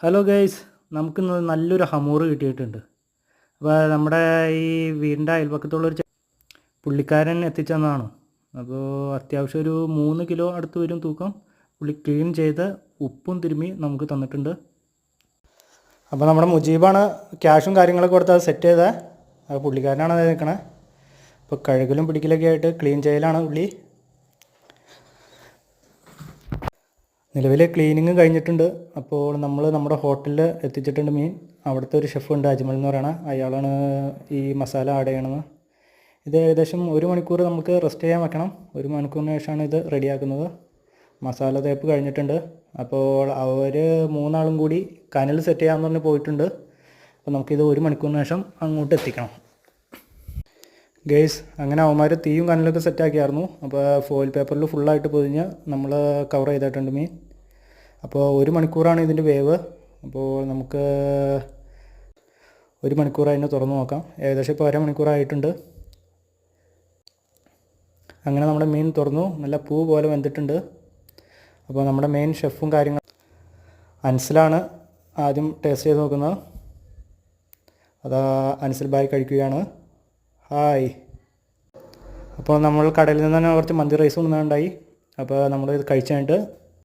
Hello guys, നമുക്കിന്ന് നല്ലൊരു ഹമൂറ് കിട്ടിയിട്ടുണ്ട്. അപ്പോൾ നമ്മുടെ ഈ വീടിൻ്റെ അയൽപക്കത്തുള്ളൊരു പുള്ളിക്കാരൻ എത്തിച്ചെന്നതാണ്. അപ്പോൾ അത്യാവശ്യം ഒരു 3 കിലോ അടുത്ത് വരും തൂക്കം. പുള്ളി ക്ലീൻ ചെയ്ത് ഉപ്പും തിരുമ്മി നമുക്ക് തന്നിട്ടുണ്ട്. അപ്പോൾ നമ്മുടെ മുജീബാണ് ക്യാഷും കാര്യങ്ങളൊക്കെ കൊടുത്ത് അത് സെറ്റ് ചെയ്തത്. അപ്പോൾ പുള്ളിക്കാരനാണ് അത് നിൽക്കണേ. അപ്പോൾ കഴുകലും പിടിക്കലൊക്കെ ആയിട്ട് ക്ലീൻ ചെയ്യലാണ് പുള്ളി. നിലവിൽ ക്ലീനിങ് കഴിഞ്ഞിട്ടുണ്ട്. അപ്പോൾ നമ്മുടെ ഹോട്ടലിൽ എത്തിച്ചിട്ടുണ്ട് മീൻ. അവിടുത്തെ ഒരു ഷെഫുണ്ട്, അജ്മൽ എന്ന് പറയുന്നത്. അയാളാണ് ഈ മസാല ആഡ് ചെയ്യണത്. ഇത് ഏകദേശം 1 മണിക്കൂർ നമുക്ക് റെസ്റ്റ് ചെയ്യാൻ വെക്കണം. 1 മണിക്കൂറിന് ശേഷമാണ് ഇത് റെഡിയാക്കുന്നത്. മസാല തേപ്പ് കഴിഞ്ഞിട്ടുണ്ട്. അപ്പോൾ അവർ 3 ആളും കൂടി കനൽ സെറ്റ് ചെയ്യാമെന്ന് പറഞ്ഞ് പോയിട്ടുണ്ട്. അപ്പോൾ നമുക്കിത് 1 മണിക്കൂറിന് ശേഷം അങ്ങോട്ട് എത്തിക്കണം. ഗെയ്സ്, അങ്ങനെ അവന്മാർ തീയും കനലൊക്കെ സെറ്റാക്കിയായിരുന്നു. അപ്പോൾ ഫോയിൽ പേപ്പറിൽ ഫുള്ളായിട്ട് പൊതിഞ്ഞ് നമ്മൾ കവർ ചെയ്തിട്ടുണ്ട് മീൻ. അപ്പോൾ 1 മണിക്കൂറാണ് ഇതിൻ്റെ വേവ്. അപ്പോൾ നമുക്ക് 1 മണിക്കൂർ അതിനെ തുറന്ന് നോക്കാം. ഏകദേശം ഇപ്പോൾ 1/2 മണിക്കൂറായിട്ടുണ്ട്. അങ്ങനെ നമ്മുടെ മീൻ തുറന്നു. നല്ല പൂ പോലെ വെന്തിട്ടുണ്ട്. അപ്പോൾ നമ്മുടെ മെയിൻ ഷെഫും കാര്യങ്ങളും അൻസലാണ് ആദ്യം ടേസ്റ്റ് ചെയ്ത് നോക്കുന്നത്. അതാ അൻസൽ ബായ് കഴിക്കുകയാണ്. ഹായ്. അപ്പോൾ നമ്മൾ കടയിൽ നിന്ന് തന്നെ കുറച്ച് മന്തി റൈസ് കൊണ്ടുവന്നുണ്ടായി. അപ്പോൾ നമ്മൾ ഇത് കഴിച്ച് കഴിഞ്ഞിട്ട്